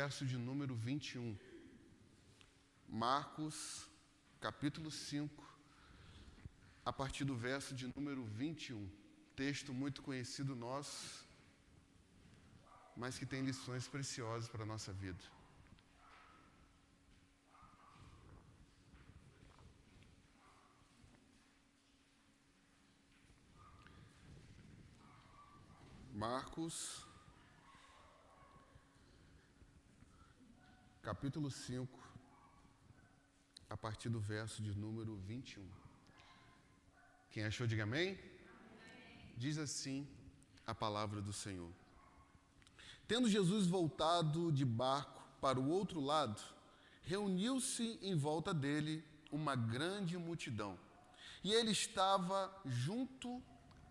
Verso de número 21. Marcos, capítulo 5, a partir do verso de número 21. Texto muito conhecido nosso, mas que tem lições preciosas para a nossa vida. Marcos, capítulo 5, a partir do verso de número 21. Quem achou, diga amém. Amém. Diz assim a palavra do Senhor. Tendo Jesus voltado de barco para o outro lado, reuniu-se em volta dele uma grande multidão, e ele estava junto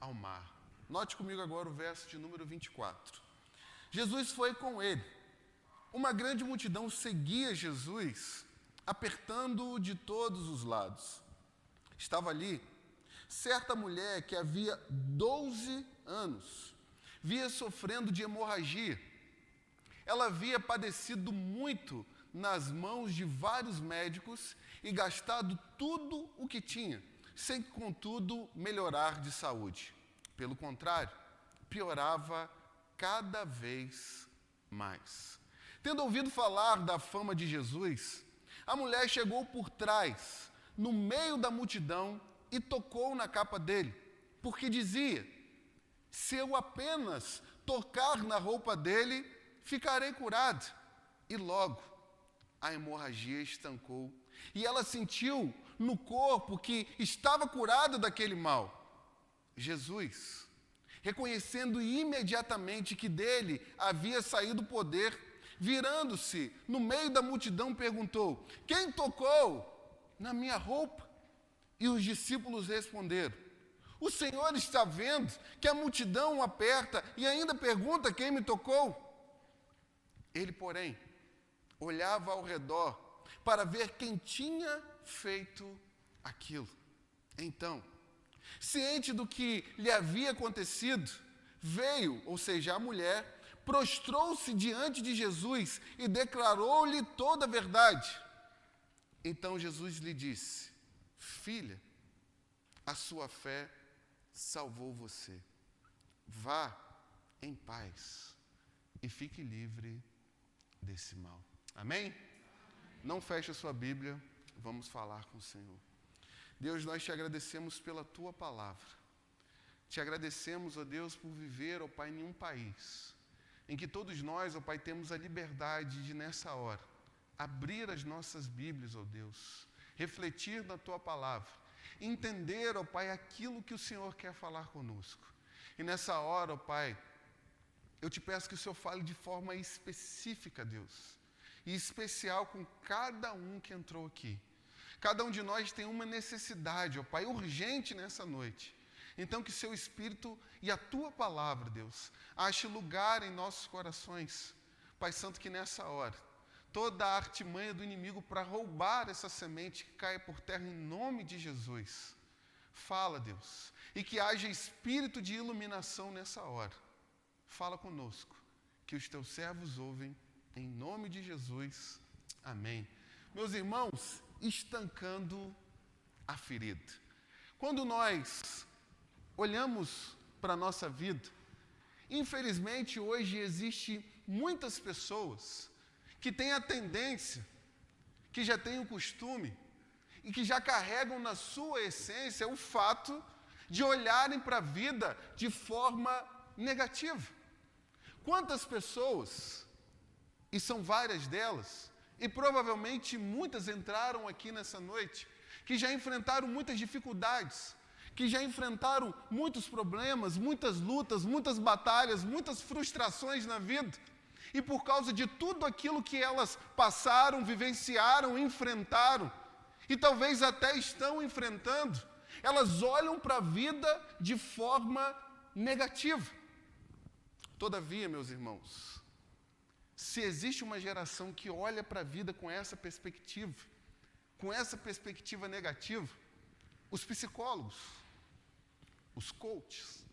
ao mar. Note comigo agora o verso de número 24. Jesus foi com ele. Uma grande multidão seguia Jesus, apertando-o de todos os lados. Estava ali certa mulher que havia 12 anos, via sofrendo de hemorragia. Ela havia padecido muito nas mãos de vários médicos e gastado tudo o que tinha, sem, contudo, melhorar de saúde. Pelo contrário, piorava cada vez mais. Tendo ouvido falar da fama de Jesus, a mulher chegou por trás, no meio da multidão, e tocou na capa dele, porque dizia: se eu apenas tocar na roupa dele, ficarei curada. E logo a hemorragia estancou, e ela sentiu no corpo que estava curada daquele mal. Jesus, reconhecendo imediatamente que dele havia saído o poder, virando-se no meio da multidão, perguntou: quem tocou na minha roupa? E os discípulos responderam: o Senhor está vendo que a multidão o aperta e ainda pergunta quem me tocou? Ele, porém, olhava ao redor para ver quem tinha feito aquilo. Então, ciente do que lhe havia acontecido, veio, ou seja, a mulher, prostrou-se diante de Jesus e declarou-lhe toda a verdade. Então Jesus lhe disse: filha, a sua fé salvou você. Vá em paz e fique livre desse mal. Amém? Não feche a sua Bíblia, vamos falar com o Senhor. Deus, nós te agradecemos pela tua palavra. Te agradecemos, ó Deus, por viver, ó Pai, em um país em que todos nós, ó Pai, temos a liberdade de, nessa hora, abrir as nossas Bíblias, ó Deus, refletir na tua palavra, entender, ó Pai, aquilo que o Senhor quer falar conosco. E nessa hora, ó Pai, eu te peço que o Senhor fale de forma específica, Deus, e especial com cada um que entrou aqui. Cada um de nós tem uma necessidade, ó Pai, urgente nessa noite. Então que seu Espírito e a tua palavra, Deus, ache lugar em nossos corações. Pai Santo, que nessa hora, toda a artimanha do inimigo para roubar essa semente que caia por terra em nome de Jesus. Fala, Deus, e que haja espírito de iluminação nessa hora. Fala conosco, que os teus servos ouvem, em nome de Jesus. Amém. Meus irmãos, estancando a ferida. Quando nós olhamos para a nossa vida, infelizmente hoje existe muitas pessoas que têm a tendência, que já têm o costume e que já carregam na sua essência o fato de olharem para a vida de forma negativa. Quantas pessoas, e são várias delas, e provavelmente muitas entraram aqui nessa noite, que já enfrentaram muitas dificuldades, que já enfrentaram muitos problemas, muitas lutas, muitas batalhas, muitas frustrações na vida. E por causa de tudo aquilo que elas passaram, vivenciaram, enfrentaram, e talvez até estão enfrentando, elas olham para a vida de forma negativa. Todavia, meus irmãos, se existe uma geração que olha para a vida com essa perspectiva negativa, os psicólogos, os coaches,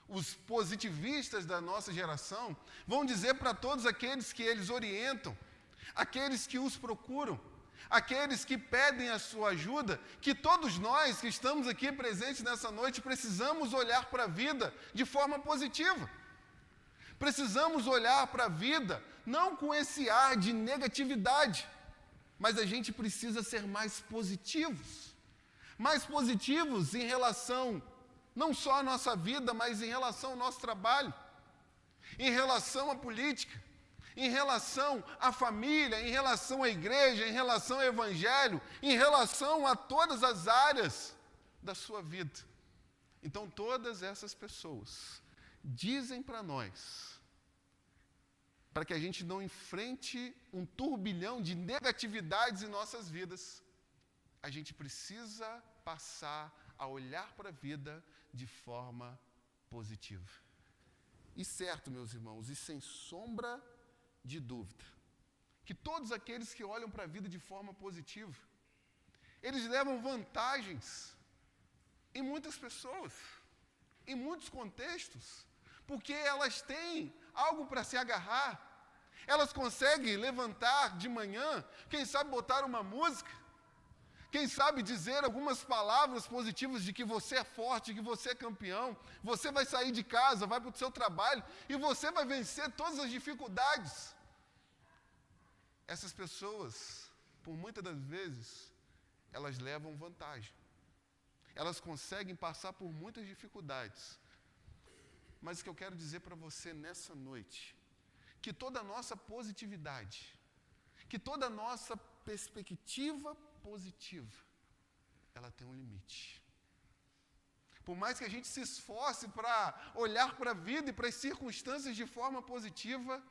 os positivistas da nossa geração, vão dizer para todos aqueles que eles orientam, aqueles que os procuram, aqueles que pedem a sua ajuda, que todos nós que estamos aqui presentes nessa noite precisamos olhar para a vida de forma positiva. Precisamos olhar para a vida não com esse ar de negatividade, mas a gente precisa ser mais positivos em relação não só à nossa vida, mas em relação ao nosso trabalho, em relação à política, em relação à família, em relação à igreja, em relação ao evangelho, em relação a todas as áreas da sua vida. Então, todas essas pessoas dizem para nós, para que a gente não enfrente um turbilhão de negatividades em nossas vidas, a gente precisa passar a olhar para a vida de forma positiva. E certo, meus irmãos, e sem sombra de dúvida, que todos aqueles que olham para a vida de forma positiva, eles levam vantagens em muitas pessoas, em muitos contextos, porque elas têm algo para se agarrar, elas conseguem levantar de manhã, quem sabe botar uma música, quem sabe dizer algumas palavras positivas de que você é forte, que você é campeão, você vai sair de casa, vai para o seu trabalho e você vai vencer todas as dificuldades. Essas pessoas, por muitas das vezes, elas levam vantagem. Elas conseguem passar por muitas dificuldades. Mas o que eu quero dizer para você nessa noite, que toda a nossa positividade, que toda a nossa perspectiva positiva, ela tem um limite. Por mais que a gente se esforce para olhar para a vida e para as circunstâncias de forma positiva,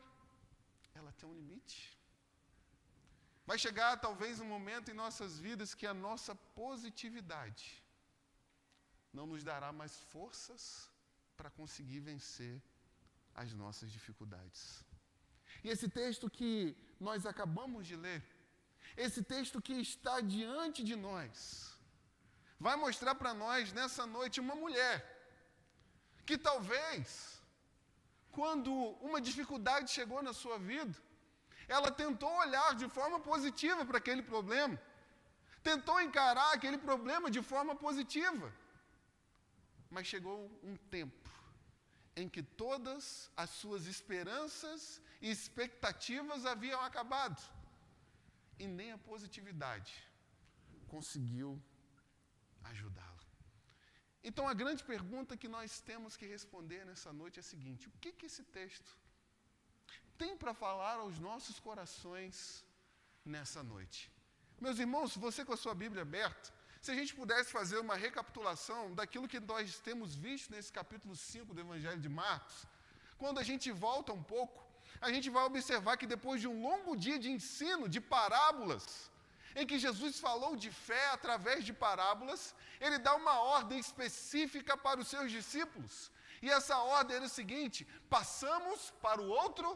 ela tem um limite. Vai chegar talvez um momento em nossas vidas que a nossa positividade não nos dará mais forças para conseguir vencer as nossas dificuldades. E esse texto que nós acabamos de ler, esse texto que está diante de nós, vai mostrar para nós nessa noite uma mulher que talvez, quando uma dificuldade chegou na sua vida, ela tentou olhar de forma positiva para aquele problema, tentou encarar aquele problema de forma positiva, mas chegou um tempo em que todas as suas esperanças e expectativas haviam acabado. E nem a positividade conseguiu ajudá-la. Então, a grande pergunta que nós temos que responder nessa noite é a seguinte: o que esse texto tem para falar aos nossos corações nessa noite? Meus irmãos, você com a sua Bíblia aberta, se a gente pudesse fazer uma recapitulação daquilo que nós temos visto nesse capítulo 5 do Evangelho de Marcos, quando a gente volta um pouco, a gente vai observar que depois de um longo dia de ensino, de parábolas, em que Jesus falou de fé através de parábolas, ele dá uma ordem específica para os seus discípulos. E essa ordem era o seguinte: passamos para o outro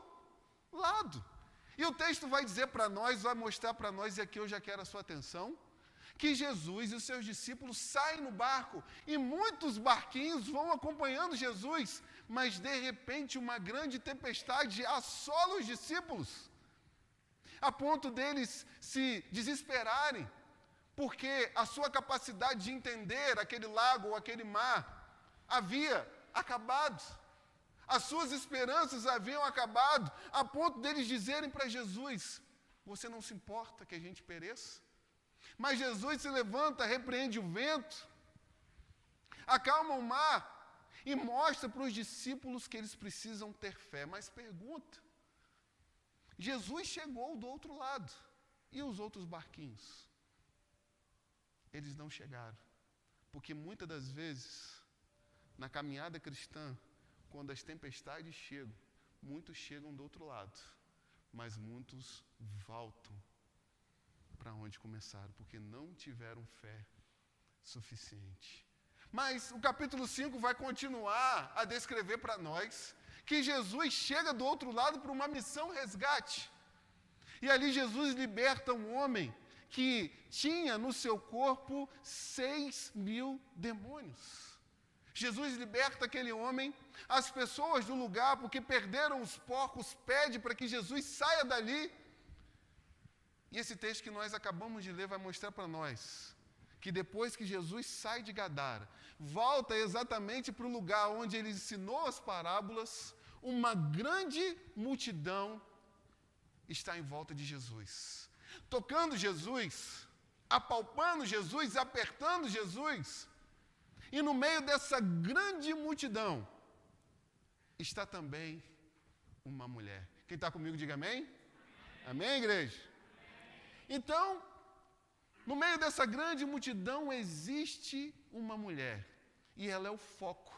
lado. E o texto vai dizer para nós, vai mostrar para nós, e aqui eu já quero a sua atenção, que Jesus e os seus discípulos saem no barco, e muitos barquinhos vão acompanhando Jesus, mas de repente uma grande tempestade assola os discípulos, a ponto deles se desesperarem, porque a sua capacidade de entender aquele lago ou aquele mar havia acabado. As suas esperanças haviam acabado, a ponto deles dizerem para Jesus: você não se importa que a gente pereça? Mas Jesus se levanta, repreende o vento, acalma o mar e mostra para os discípulos que eles precisam ter fé. Mas pergunta: Jesus chegou do outro lado, e os outros barquinhos? Eles não chegaram, porque muitas das vezes, na caminhada cristã, quando as tempestades chegam, muitos chegam do outro lado, mas muitos voltam para onde começaram, porque não tiveram fé suficiente. Mas o capítulo 5 vai continuar a descrever para nós que Jesus chega do outro lado para uma missão resgate. E ali Jesus liberta um homem que tinha no seu corpo 6.000 demônios. Jesus liberta aquele homem, as pessoas do lugar, porque perderam os porcos, pedem para que Jesus saia dali. E esse texto que nós acabamos de ler vai mostrar para nós que depois que Jesus sai de Gadara, volta exatamente para o lugar onde ele ensinou as parábolas, uma grande multidão está em volta de Jesus, tocando Jesus, apalpando Jesus, apertando Jesus. E no meio dessa grande multidão está também uma mulher. Quem está comigo, diga amém. Amém, igreja? Então, no meio dessa grande multidão existe uma mulher. E ela é o foco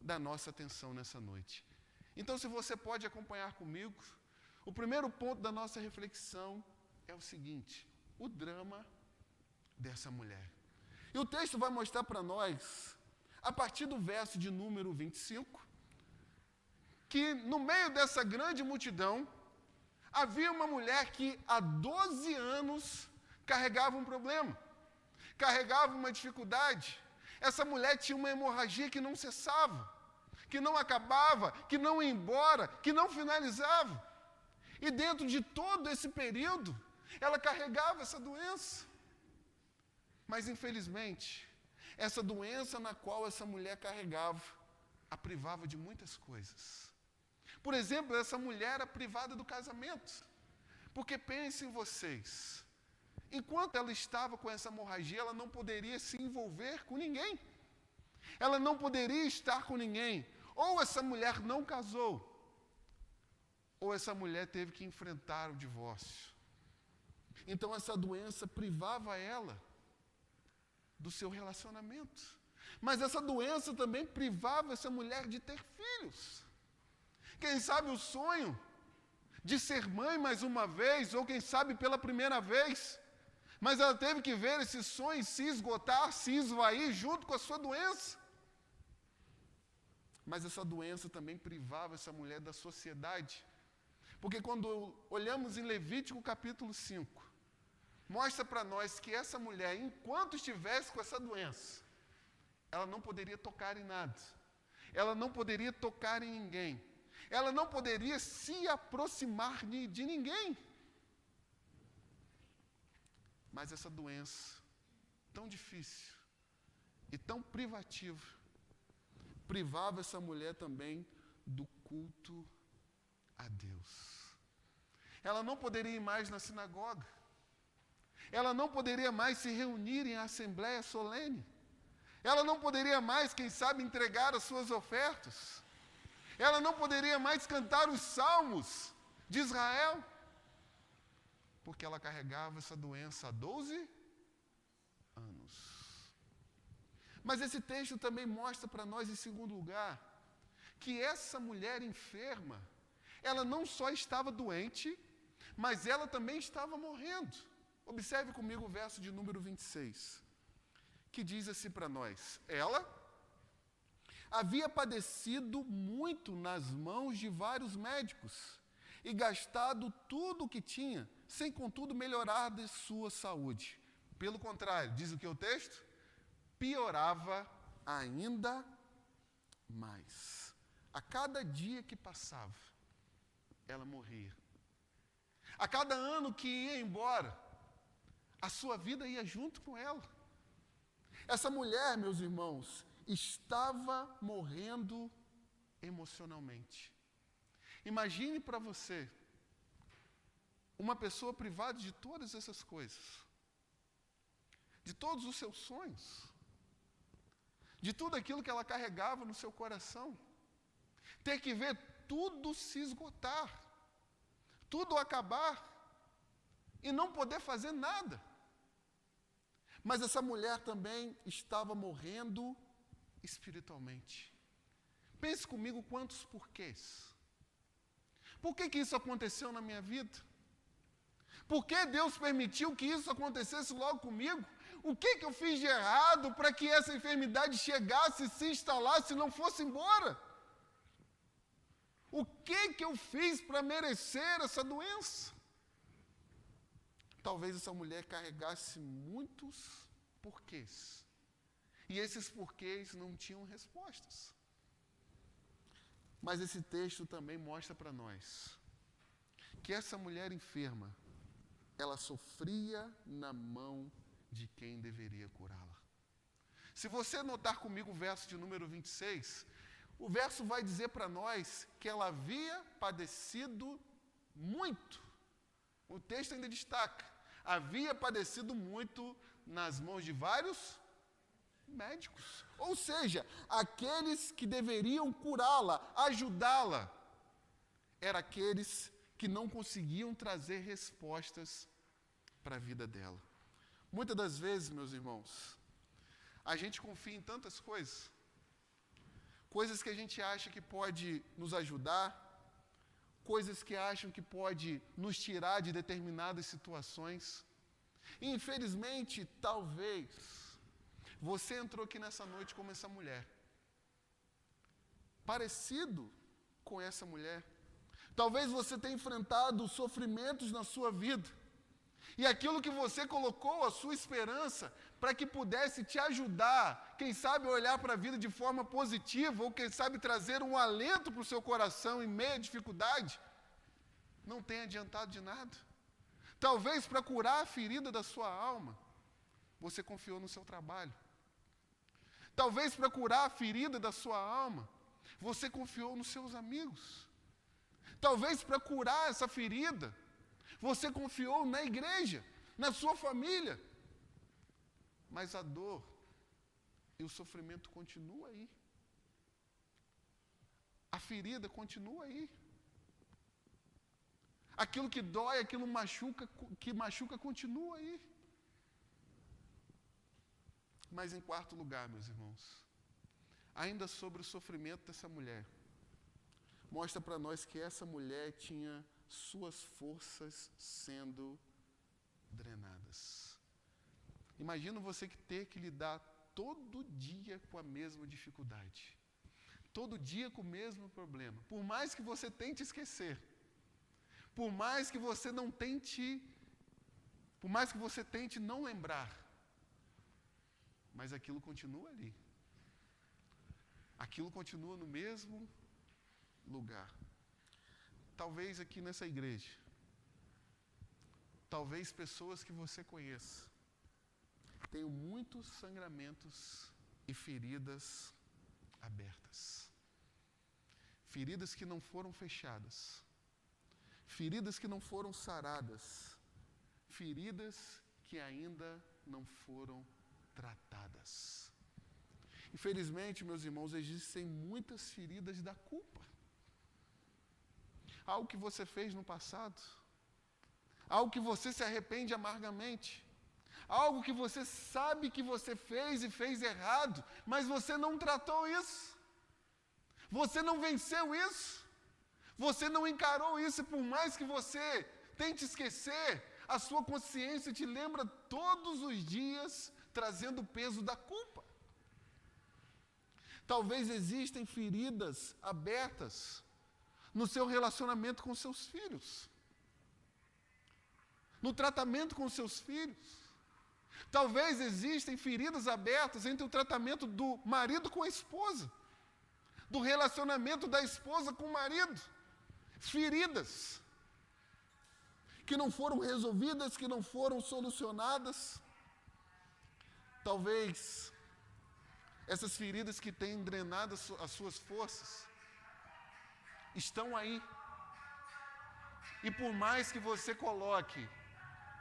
da nossa atenção nessa noite. Então, se você pode acompanhar comigo, o primeiro ponto da nossa reflexão é o seguinte: o drama dessa mulher. E o texto vai mostrar para nós, a partir do verso de número 25, que no meio dessa grande multidão, havia uma mulher que há 12 anos carregava um problema, carregava uma dificuldade. Essa mulher tinha uma hemorragia que não cessava, que não acabava, que não ia embora, que não finalizava. E dentro de todo esse período, ela carregava essa doença. Mas, infelizmente, essa doença na qual essa mulher carregava, a privava de muitas coisas. Por exemplo, essa mulher era privada do casamento. Porque pensem vocês, enquanto ela estava com essa hemorragia, ela não poderia se envolver com ninguém. Ela não poderia estar com ninguém. Ou essa mulher não casou, ou essa mulher teve que enfrentar o divórcio. Então essa doença privava ela do seu relacionamento. Mas essa doença também privava essa mulher de ter filhos. Quem sabe o sonho de ser mãe mais uma vez, ou quem sabe pela primeira vez, mas ela teve que ver esse sonho se esgotar, se esvair junto com a sua doença. Mas essa doença também privava essa mulher da sociedade. Porque quando olhamos em Levítico capítulo 5, mostra para nós que essa mulher, enquanto estivesse com essa doença, ela não poderia tocar em nada. Ela não poderia tocar em ninguém. Ela não poderia se aproximar de ninguém. Mas essa doença, tão difícil e tão privativa, privava essa mulher também do culto a Deus. Ela não poderia ir mais na sinagoga. Ela não poderia mais se reunir em assembleia solene. Ela não poderia mais, quem sabe, entregar as suas ofertas. Ela não poderia mais cantar os salmos de Israel, porque ela carregava essa doença há 12 anos. Mas esse texto também mostra para nós, em segundo lugar, que essa mulher enferma, ela não só estava doente, mas ela também estava morrendo. Observe comigo o verso de número 26, que diz assim para nós: ela havia padecido muito nas mãos de vários médicos e gastado tudo o que tinha, sem contudo melhorar de sua saúde. Pelo contrário, diz o que o texto? Piorava ainda mais. A cada dia que passava, ela morria. A cada ano que ia embora, a sua vida ia junto com ela. Essa mulher, meus irmãos, estava morrendo emocionalmente. Imagine para você uma pessoa privada de todas essas coisas, de todos os seus sonhos, de tudo aquilo que ela carregava no seu coração, ter que ver tudo se esgotar, tudo acabar e não poder fazer nada. Mas essa mulher também estava morrendo espiritualmente. Pense comigo quantos porquês. Por que isso aconteceu na minha vida? Por que Deus permitiu que isso acontecesse logo comigo? O que eu fiz de errado para que essa enfermidade chegasse, se instalasse e não fosse embora? O que eu fiz para merecer essa doença? Talvez essa mulher carregasse muitos porquês. E esses porquês não tinham respostas. Mas esse texto também mostra para nós que essa mulher enferma, ela sofria na mão de quem deveria curá-la. Se você notar comigo o verso de número 26, o verso vai dizer para nós que ela havia padecido muito. O texto ainda destaca, havia padecido muito nas mãos de vários médicos. Ou seja, aqueles que deveriam curá-la, ajudá-la, eram aqueles que não conseguiam trazer respostas para a vida dela. Muitas das vezes, meus irmãos, a gente confia em tantas coisas, coisas que a gente acha que pode nos ajudar, coisas que acham que pode nos tirar de determinadas situações. E, infelizmente, talvez, você entrou aqui nessa noite como essa mulher, parecido com essa mulher. Talvez você tenha enfrentado sofrimentos na sua vida, e aquilo que você colocou a sua esperança para que pudesse te ajudar, quem sabe olhar para a vida de forma positiva, ou quem sabe trazer um alento para o seu coração em meio à dificuldade, não tenha adiantado de nada. Talvez para curar a ferida da sua alma, você confiou no seu trabalho. Talvez para curar a ferida da sua alma, você confiou nos seus amigos. Talvez para curar essa ferida, você confiou na igreja, na sua família. Mas a dor e o sofrimento continuam aí. A ferida continua aí. Aquilo que dói, aquilo que machuca, continua aí. Mas em quarto lugar, meus irmãos, ainda sobre o sofrimento dessa mulher, mostra para nós que essa mulher tinha suas forças sendo drenadas. Imagina você que ter que lidar todo dia com a mesma dificuldade, todo dia com o mesmo problema. Por mais que você tente esquecer, por mais que você tente não lembrar, mas aquilo continua ali. Aquilo continua no mesmo lugar. Talvez aqui nessa igreja, talvez pessoas que você conheça, tenham muitos sangramentos e feridas abertas. Feridas que não foram fechadas. Feridas que não foram saradas. Feridas que ainda não foram tratadas. Infelizmente, meus irmãos, existem muitas feridas da culpa. Algo que você fez no passado, algo que você se arrepende amargamente, algo que você sabe que você fez e fez errado, mas você não tratou isso, você não venceu isso, você não encarou isso, e por mais que você tente esquecer, a sua consciência te lembra todos os dias, trazendo o peso da culpa. Talvez existem feridas abertas no seu relacionamento com seus filhos, no tratamento com seus filhos. Talvez existem feridas abertas entre o tratamento do marido com a esposa, do relacionamento da esposa com o marido. Feridas que não foram resolvidas, que não foram solucionadas. Talvez essas feridas que têm drenado as suas forças estão aí. E por mais que você coloque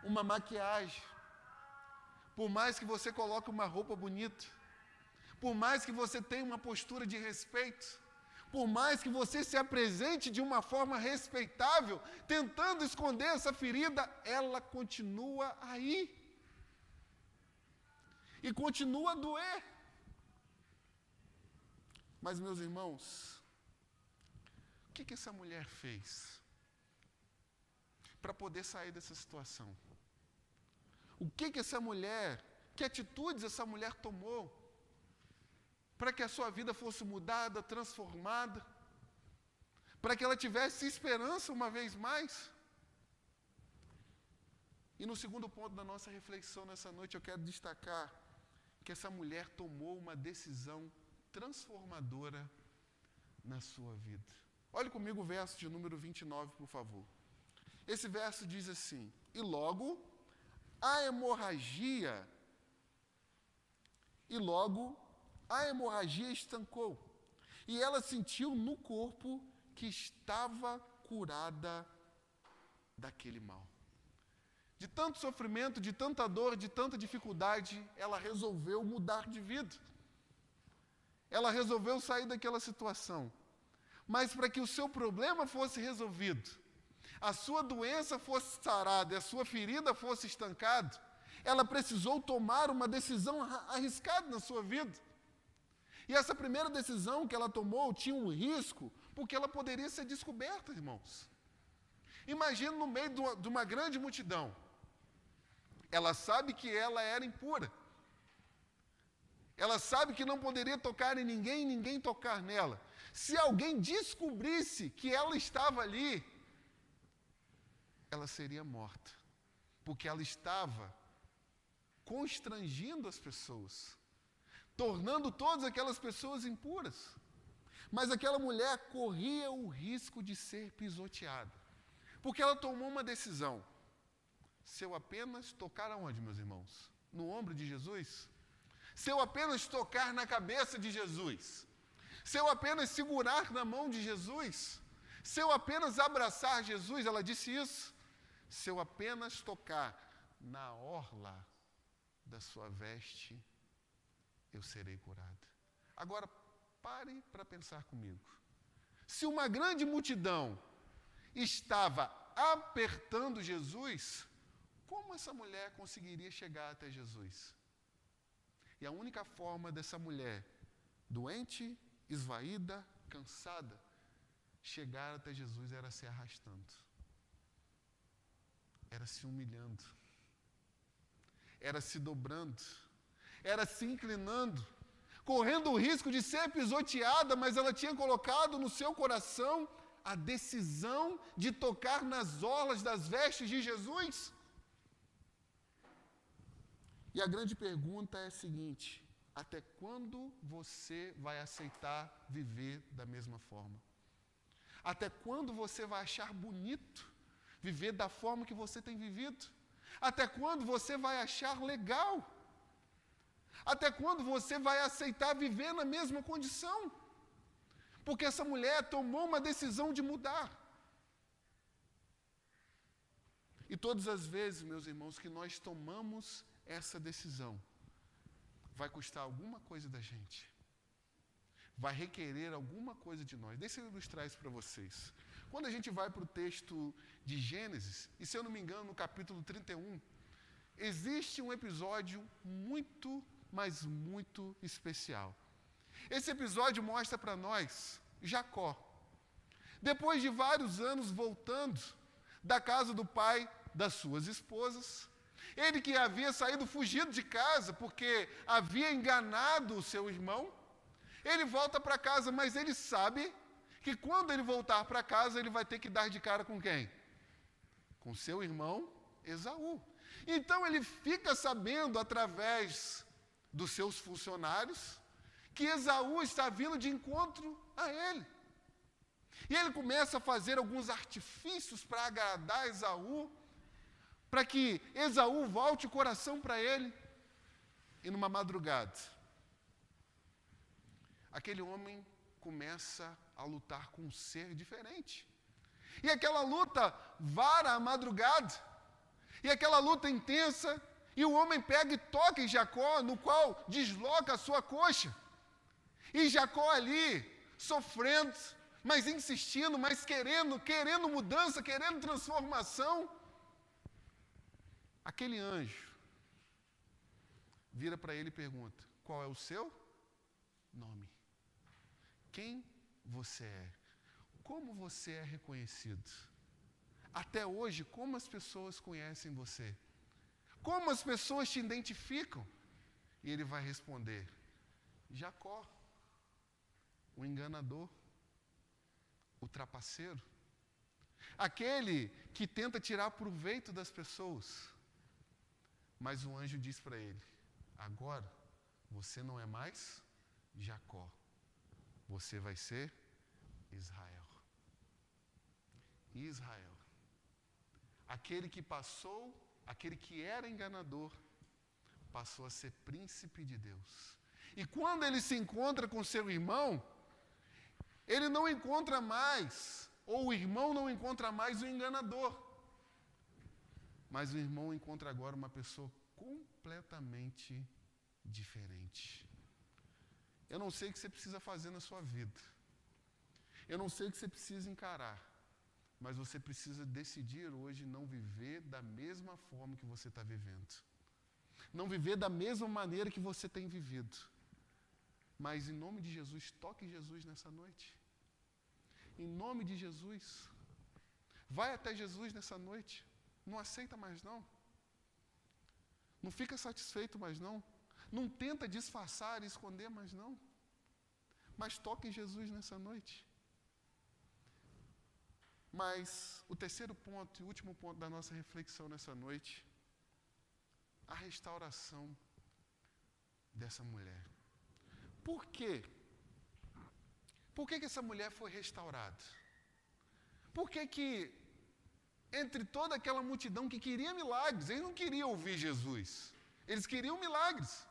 uma maquiagem, por mais que você coloque uma roupa bonita, por mais que você tenha uma postura de respeito, por mais que você se apresente de uma forma respeitável, tentando esconder essa ferida, ela continua aí. E continua a doer. Mas, meus irmãos, o que essa mulher fez para poder sair dessa situação? O que essa mulher, que atitudes essa mulher tomou para que a sua vida fosse mudada, transformada, para que ela tivesse esperança uma vez mais? E no segundo ponto da nossa reflexão nessa noite, eu quero destacar que essa mulher tomou uma decisão transformadora na sua vida. Olhe comigo o verso de número 29, por favor. Esse verso diz assim: e logo a hemorragia estancou, e ela sentiu no corpo que estava curada daquele mal. De tanto sofrimento, de tanta dor, de tanta dificuldade, ela resolveu mudar de vida. Ela resolveu sair daquela situação. Mas para que o seu problema fosse resolvido, a sua doença fosse sarada, a sua ferida fosse estancada, ela precisou tomar uma decisão arriscada na sua vida. E essa primeira decisão que ela tomou tinha um risco, porque ela poderia ser descoberta, irmãos. Imagina no meio de uma grande multidão. Ela sabe que ela era impura. Ela sabe que não poderia tocar em ninguém e ninguém tocar nela. Se alguém descobrisse que ela estava ali, ela seria morta. Porque ela estava constrangindo as pessoas, tornando todas aquelas pessoas impuras. Mas aquela mulher corria o risco de ser pisoteada. Porque ela tomou uma decisão. Se eu apenas tocar aonde, meus irmãos? No ombro de Jesus? Se eu apenas tocar na cabeça de Jesus? Se eu apenas segurar na mão de Jesus? Se eu apenas abraçar Jesus? Ela disse isso. Se eu apenas tocar na orla da sua veste, eu serei curada. Agora, pare para pensar comigo. Se uma grande multidão estava apertando Jesus, como essa mulher conseguiria chegar até Jesus? E a única forma dessa mulher, doente, esvaída, cansada, chegar até Jesus era se arrastando, era se humilhando, era se dobrando, era se inclinando, correndo o risco de ser pisoteada, mas ela tinha colocado no seu coração a decisão de tocar nas orlas das vestes de Jesus. E a grande pergunta é a seguinte: até quando você vai aceitar viver da mesma forma? Até quando você vai achar bonito viver da forma que você tem vivido? Até quando você vai achar legal? Até quando você vai aceitar viver na mesma condição? Porque essa mulher tomou uma decisão de mudar. E todas as vezes, meus irmãos, que nós tomamos essa decisão, vai custar alguma coisa da gente. Vai requerer alguma coisa de nós. Deixa eu ilustrar isso para vocês. Quando a gente vai para o texto de Gênesis, e se eu não me engano, no capítulo 31, existe um episódio muito, mas muito especial. Esse episódio mostra para nós Jacó. Depois de vários anos voltando da casa do pai das suas esposas, ele que havia saído fugido de casa porque havia enganado o seu irmão, ele volta para casa, mas ele sabe que quando ele voltar para casa, ele vai ter que dar de cara com quem? Com seu irmão Esaú. Então ele fica sabendo, através dos seus funcionários, que Esaú está vindo de encontro a ele. E ele começa a fazer alguns artifícios para agradar Esaú, para que Esaú volte o coração para ele. E numa madrugada, aquele homem começa a lutar com um ser diferente. E aquela luta vara a madrugada. E aquela luta intensa, e o homem pega e toca em Jacó, no qual desloca a sua coxa. E Jacó ali, sofrendo, mas insistindo, mas querendo mudança, querendo transformação. Aquele anjo vira para ele e pergunta: qual é o seu nome? Quem você é? Como você é reconhecido? Até hoje, como as pessoas conhecem você? Como as pessoas te identificam? E ele vai responder: Jacó, o enganador, o trapaceiro, aquele que tenta tirar proveito das pessoas. Mas o anjo diz para ele: agora você não é mais Jacó, você vai ser Israel. Israel. Aquele que passou, aquele que era enganador, passou a ser príncipe de Deus. E quando ele se encontra com seu irmão, ele não encontra mais, ou o irmão não encontra mais o enganador, mas o irmão encontra agora uma pessoa completamente diferente. Eu não sei o que você precisa fazer na sua vida. Eu não sei o que você precisa encarar. Mas você precisa decidir hoje não viver da mesma forma que você está vivendo. Não viver da mesma maneira que você tem vivido. Mas em nome de Jesus, toque Jesus nessa noite. Em nome de Jesus. Vai até Jesus nessa noite. Não aceita mais não. Não fica satisfeito mais não. Não tenta disfarçar e esconder mais não. Mas toque Jesus nessa noite. Mas o terceiro ponto e último ponto da nossa reflexão nessa noite, a restauração dessa mulher. Por quê? Por que essa mulher foi restaurada? Por que entre toda aquela multidão que queria milagres, eles não queriam ouvir Jesus, eles queriam milagres.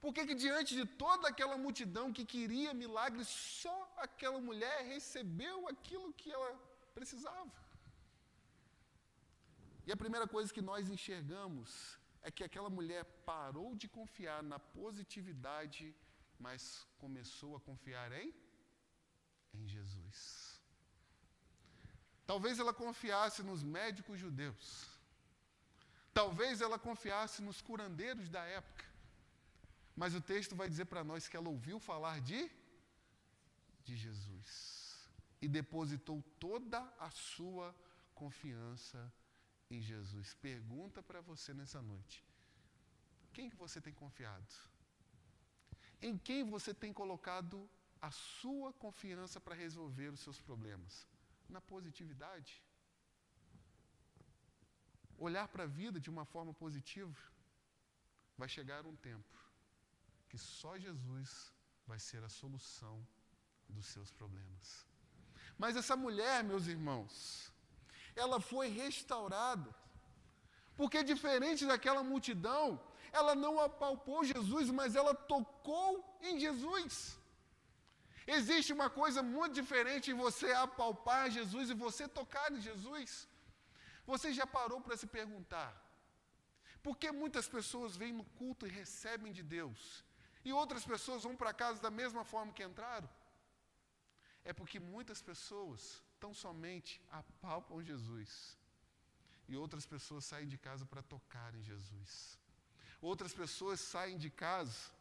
Por que diante de toda aquela multidão que queria milagres, só aquela mulher recebeu aquilo que ela precisava? E a primeira coisa que nós enxergamos é que aquela mulher parou de confiar na positividade, mas começou a confiar em Jesus. Talvez ela confiasse nos médicos judeus. Talvez ela confiasse nos curandeiros da época. Mas o texto vai dizer para nós que ela ouviu falar de Jesus. E depositou toda a sua confiança em Jesus. Pergunta para você nessa noite. Quem que você tem confiado? Em quem você tem colocado a sua confiança para resolver os seus problemas? Na positividade? Olhar para a vida de uma forma positiva? Vai chegar um tempo que só Jesus vai ser a solução dos seus problemas. Mas essa mulher, meus irmãos, ela foi restaurada, porque diferente daquela multidão, ela não apalpou Jesus, mas ela tocou em Jesus. Existe uma coisa muito diferente em você apalpar Jesus e você tocar em Jesus. Você já parou para se perguntar, por que muitas pessoas vêm no culto e recebem de Deus, e outras pessoas vão para casa da mesma forma que entraram? É porque muitas pessoas tão somente apalpam Jesus, e outras pessoas saem de casa para tocar em Jesus. Outras pessoas saem de casa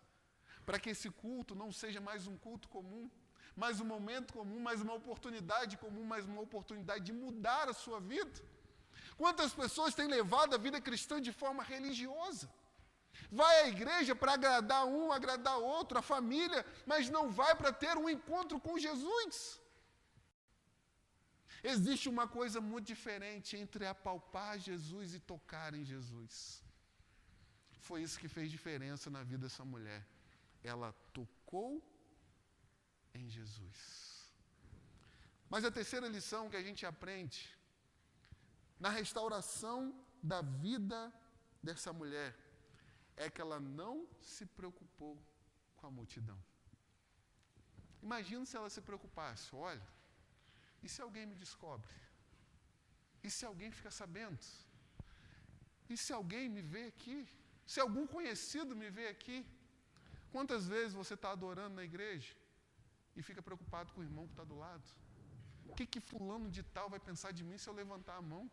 para que esse culto não seja mais um culto comum, mais um momento comum, mais uma oportunidade comum, mais uma oportunidade de mudar a sua vida. Quantas pessoas têm levado a vida cristã de forma religiosa? Vai à igreja para agradar um, agradar outro, a família, mas não vai para ter um encontro com Jesus. Existe uma coisa muito diferente entre apalpar Jesus e tocar em Jesus. Foi isso que fez diferença na vida dessa mulher. Ela tocou em Jesus. Mas a terceira lição que a gente aprende na restauração da vida dessa mulher é que ela não se preocupou com a multidão. Imagina se ela se preocupasse, olha, e se alguém me descobre? E se alguém fica sabendo? E se alguém me vê aqui? Se algum conhecido me vê aqui? Quantas vezes você está adorando na igreja e fica preocupado com o irmão que está do lado? O que fulano de tal vai pensar de mim se eu levantar a mão?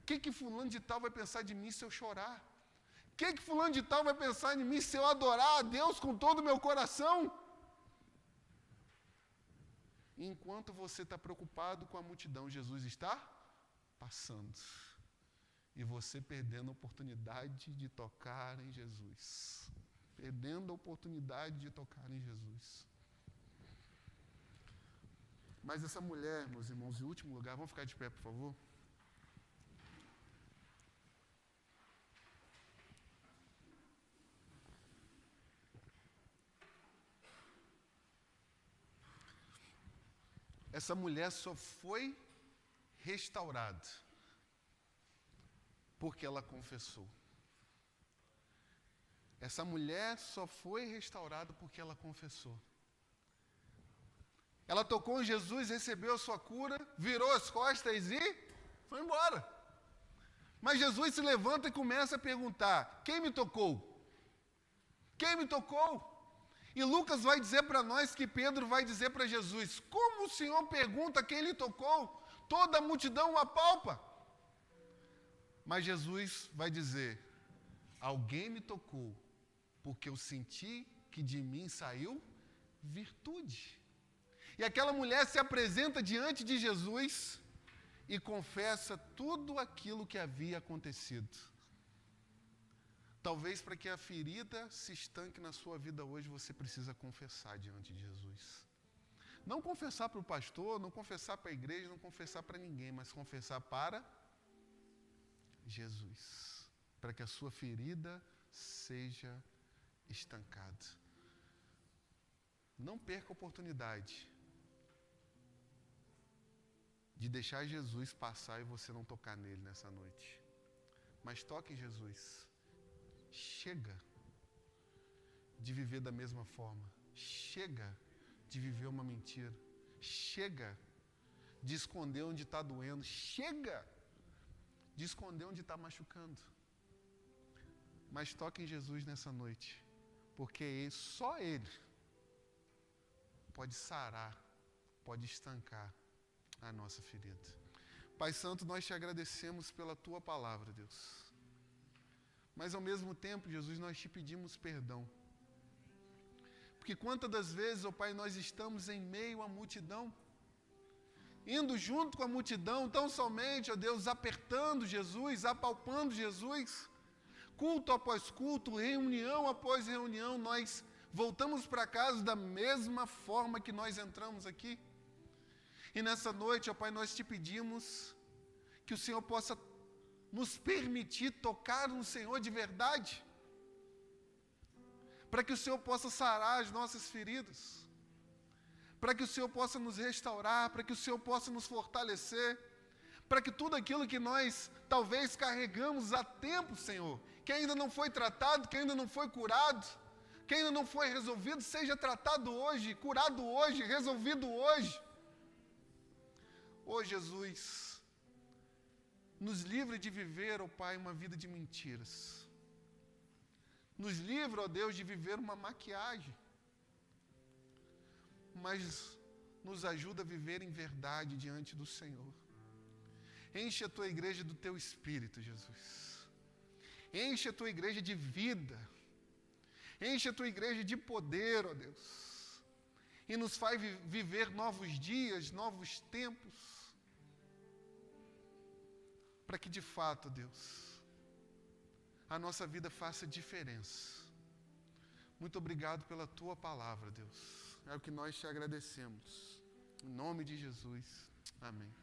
O que fulano de tal vai pensar de mim se eu chorar? O que fulano de tal vai pensar de mim se eu adorar a Deus com todo o meu coração? Enquanto você está preocupado com a multidão, Jesus está passando. E você perdendo a oportunidade de tocar em Jesus. Perdendo a oportunidade de tocar em Jesus. Mas essa mulher, meus irmãos, em último lugar, vamos ficar de pé, por favor? essa mulher só foi restaurada porque ela confessou. Essa mulher só foi restaurada porque ela confessou. Ela tocou em Jesus, recebeu a sua cura, virou as costas e foi embora. Mas Jesus se levanta e começa a perguntar: quem me tocou? Quem me tocou? E Lucas vai dizer para nós que Pedro vai dizer para Jesus: como o Senhor pergunta quem lhe tocou? Toda a multidão o apalpa. Mas Jesus vai dizer: alguém me tocou, porque eu senti que de mim saiu virtude. E aquela mulher se apresenta diante de Jesus e confessa tudo aquilo que havia acontecido. Talvez para que a ferida se estanque na sua vida hoje, você precisa confessar diante de Jesus. Não confessar para o pastor, não confessar para a igreja, não confessar para ninguém, mas confessar para Jesus. Para que a sua ferida seja estancada. Não perca a oportunidade de deixar Jesus passar e você não tocar nele nessa noite. Mas toque em Jesus. Chega de viver da mesma forma. Chega de viver uma mentira. Chega de esconder onde está doendo. Chega de esconder onde está machucando. Mas toque em Jesus nessa noite, porque só Ele pode sarar, pode estancar a nossa ferida. Pai Santo, nós te agradecemos pela Tua palavra, Deus. Mas ao mesmo tempo, Jesus, nós te pedimos perdão. Porque quantas das vezes, ó Pai, nós estamos em meio à multidão, indo junto com a multidão, tão somente, ó Deus, apertando Jesus, apalpando Jesus, culto após culto, reunião após reunião, nós voltamos para casa da mesma forma que nós entramos aqui. E nessa noite, ó Pai, nós te pedimos que o Senhor possa nos permitir tocar no Senhor de verdade, para que o Senhor possa sarar as nossas feridas, para que o Senhor possa nos restaurar, para que o Senhor possa nos fortalecer, para que tudo aquilo que nós talvez carregamos há tempo, Senhor, que ainda não foi tratado, que ainda não foi curado, que ainda não foi resolvido, seja tratado hoje, curado hoje, resolvido hoje. Ô Jesus, nos livre de viver, ó Pai, uma vida de mentiras. Nos livre, ó Deus, de viver uma maquiagem. Mas nos ajuda a viver em verdade diante do Senhor. Enche a Tua igreja do Teu Espírito, Jesus. Enche a Tua igreja de vida. Enche a Tua igreja de poder, ó Deus. E nos faz viver novos dias, novos tempos. Para que de fato, Deus, a nossa vida faça diferença. Muito obrigado pela Tua palavra, Deus. É o que nós te agradecemos. Em nome de Jesus. Amém.